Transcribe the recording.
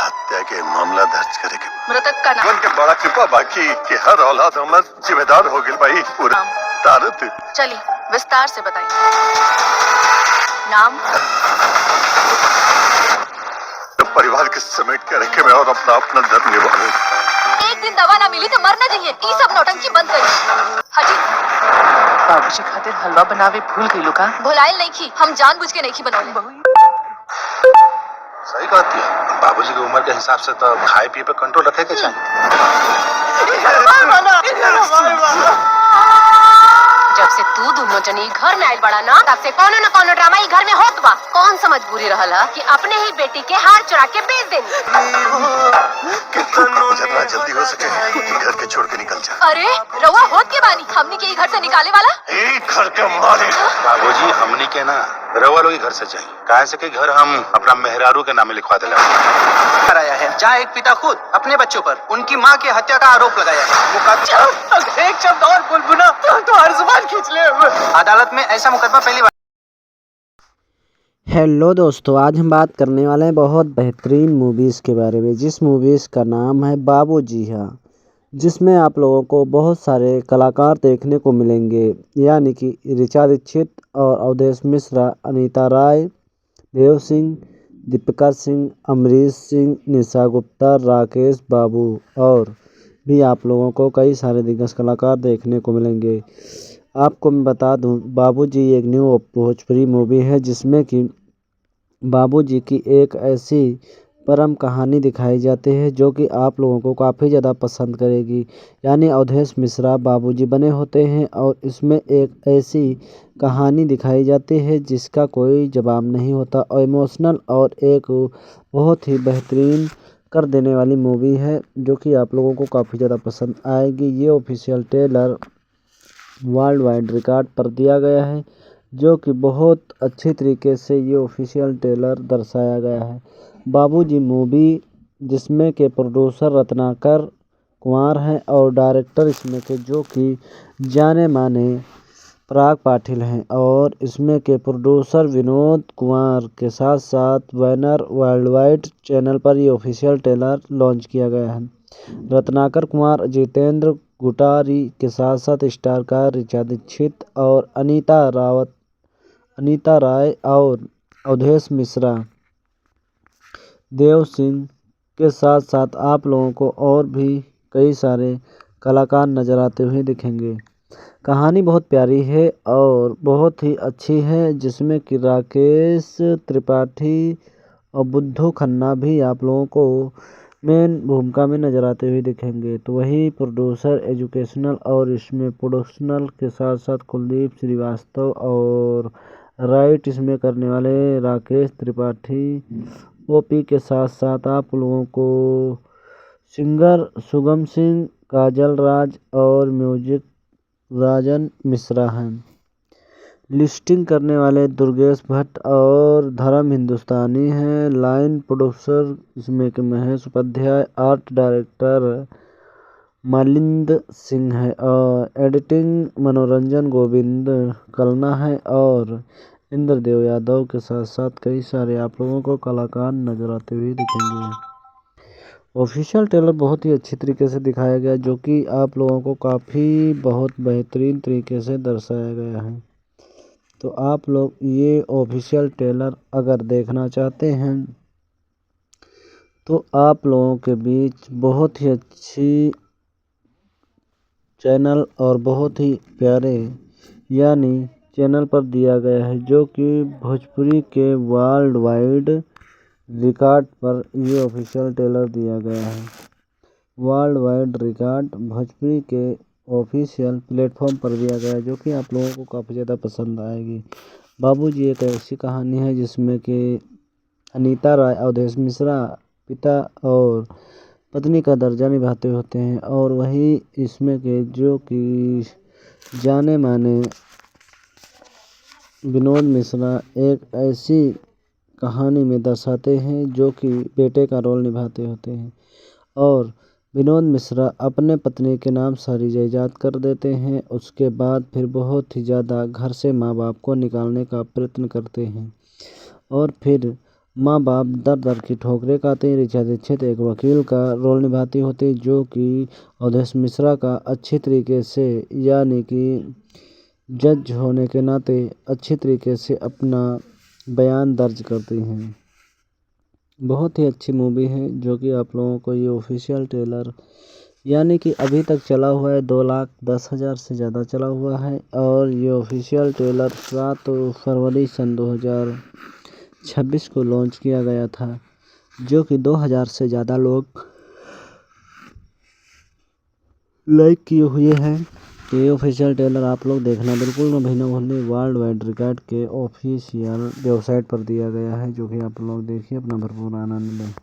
हत्या के मामला दर्ज करे के मृतक का नाम उनके बड़ा कृपा बाकी कि हर औलाद हमर जिम्मेदार हो गई भाई पूरा तारत। चलिए विस्तार से बताइए। नाम परिवार के समेट के रखे मैं और अपना अपना धर्म निभाऊं। एक दिन दवा ना मिली तो मरना चाहिए। ये सब नौटंकी बंद करिए। हटी। बाबूजी खातिर हलवा बनावे भूल गई लोका। भुलाइल नहीं की, हम जानबूझ के नहीं की बनौले। सही कहती है। बाबूजी की उम्र के हिसाब से तो खाए पिए पे कंट्रोल रखे के चाहिए। जब से तू दोनों जनी घर में आयल बड़ा ना, तब से कोनो न कोनो ड्रामा ही घर में होत बा। कौन सा मजबूरी रहला कि अपने ही बेटी के हार चुरा के बेच देनी। जितना जल्दी हो सके घर के छोड़ के निकल जा। अरे रवा होत के बानी हमनी के घर से निकाले वाला। एक घर के मारे बाबूजी हमनी के ना रवा लोग घर से चाहिए। कहे से कि घर हम अपना मेहरारू के नामे लिखवा दिला कराया है, जहाँ एक पिता खुद अपने बच्चों पर उनकी मां की हत्या का आरोप लगाया है। एक शब्द और बोल बुना तो हर जुबान खींच ले। अदालत में ऐसा मुकदमा पहली बार। हेलो दोस्तों, आज हम बात करने वाले हैं बहुत बेहतरीन मूवीज़ के बारे में, जिस मूवीज़ का नाम है बाबूजी हाँ, जिसमें आप लोगों को बहुत सारे कलाकार देखने को मिलेंगे, यानी कि ऋचा दीक्षित और अवधेश मिश्रा, अनीता राय, देव सिंह, दीपिका सिंह, अमरीश सिंह, निशा गुप्ता, राकेश बाबू और भी आप लोगों को कई सारे दिग्गज कलाकार देखने को मिलेंगे। आपको मैं बता दूं, बाबूजी एक न्यू भोजपुरी मूवी है जिसमें कि बाबूजी की एक ऐसी परम कहानी दिखाई जाती है जो कि आप लोगों को काफ़ी ज़्यादा पसंद करेगी। यानी अवधेश मिश्रा बाबूजी बने होते हैं और इसमें एक ऐसी कहानी दिखाई जाती है जिसका कोई जवाब नहीं होता और इमोशनल और एक बहुत ही बेहतरीन कर देने वाली मूवी है जो कि आप लोगों को काफ़ी ज़्यादा पसंद आएगी। ये official trailer world wide record पर दिया गया है जो कि बहुत अच्छी तरीके से ये ऑफिशियल ट्रेलर दर्शाया गया है। बाबूजी मूवी जिसमें के प्रोड्यूसर रत्नाकर कुमार हैं और डायरेक्टर इसमें के जो कि जाने माने पराग पाटिल हैं और इसमें के प्रोड्यूसर विनोद कुमार के साथ साथ बैनर वर्ल्ड वाइड चैनल पर ये ऑफिशियल ट्रेलर लॉन्च किया गया है। रत्नाकर कुमार, जितेंद्र गुटारी के साथ साथ स्टारकार ऋचा दीक्षित और अनीता राय और अवधेश मिश्रा, देव सिंह के साथ साथ आप लोगों को और भी कई सारे कलाकार नज़र आते हुए दिखेंगे। कहानी बहुत प्यारी है और बहुत ही अच्छी है जिसमें कि राकेश त्रिपाठी और बुद्धू खन्ना भी आप लोगों को मेन भूमिका में नज़र आते हुए दिखेंगे। तो वही प्रोड्यूसर एजुकेशनल और इसमें प्रोडक्शनल के साथ साथ कुलदीप श्रीवास्तव और राइट इसमें करने वाले राकेश त्रिपाठी, ओपी के साथ साथ आप लोगों को सिंगर शुभम सिंह, काजल राज और म्यूजिक राजन मिश्रा हैं। लिस्टिंग करने वाले दुर्गेश भट्ट और धर्म हिंदुस्तानी हैं। लाइन प्रोड्यूसर इसमें के महेश उपाध्याय, आर्ट डायरेक्टर मलिंद सिंह है और एडिटिंग मनोरंजन गोविंद कलना है और इंद्रदेव यादव के साथ साथ कई सारे आप लोगों को कलाकार नजर आते हुए दिखेंगे। ऑफिशियल ट्रेलर बहुत ही अच्छी तरीके से दिखाया गया जो कि आप लोगों को काफ़ी बहुत बेहतरीन तरीके से दर्शाया गया है। तो आप लोग ये ऑफिशियल ट्रेलर अगर देखना चाहते हैं तो आप लोगों के बीच बहुत ही अच्छी चैनल और बहुत ही प्यारे यानी चैनल पर दिया गया है जो कि भोजपुरी के वर्ल्ड वाइड रिकॉर्ड पर ये ऑफिशियल ट्रेलर दिया गया है। वर्ल्ड वाइड रिकॉर्ड भोजपुरी के ऑफिशियल प्लेटफॉर्म पर दिया गया है जो कि आप लोगों को काफ़ी ज़्यादा पसंद आएगी। बाबूजी एक ऐसी कहानी है जिसमें कि अनीता राय अवधेश मिश्रा पिता और पत्नी का दर्जा निभाते होते हैं और वही इसमें के जो कि जाने माने विनोद मिश्रा एक ऐसी कहानी में दर्शाते हैं जो कि बेटे का रोल निभाते होते हैं और विनोद मिश्रा अपने पत्नी के नाम सारी जायदाद कर देते हैं। उसके बाद फिर बहुत ही ज़्यादा घर से माँ बाप को निकालने का प्रयत्न करते हैं और फिर माँ बाप दर दर की ठोकरें खाते हैं। ऋचा दीक्षित एक वकील का रोल निभाती होती जो कि अवधेश मिश्रा का अच्छी तरीके से यानी कि जज होने के नाते अच्छी तरीके से अपना बयान दर्ज करती हैं। बहुत ही अच्छी मूवी है जो कि आप लोगों को ये ऑफिशियल ट्रेलर यानी कि अभी तक चला हुआ है 2,10,000 से ज़्यादा चला हुआ है और ये ऑफिशियल ट्रेलर 7 फरवरी सन 2026 को लॉन्च किया गया था जो कि 2,000 से ज़्यादा लोग लाइक किए हुए हैं। ये ऑफिशियल ट्रेलर आप लोग देखना बिल्कुल न भूलें। वर्ल्ड वाइड रिकॉर्ड के ऑफिशियल वेबसाइट पर दिया गया है जो कि आप लोग देखिए अपना भरपूर आनंद लें।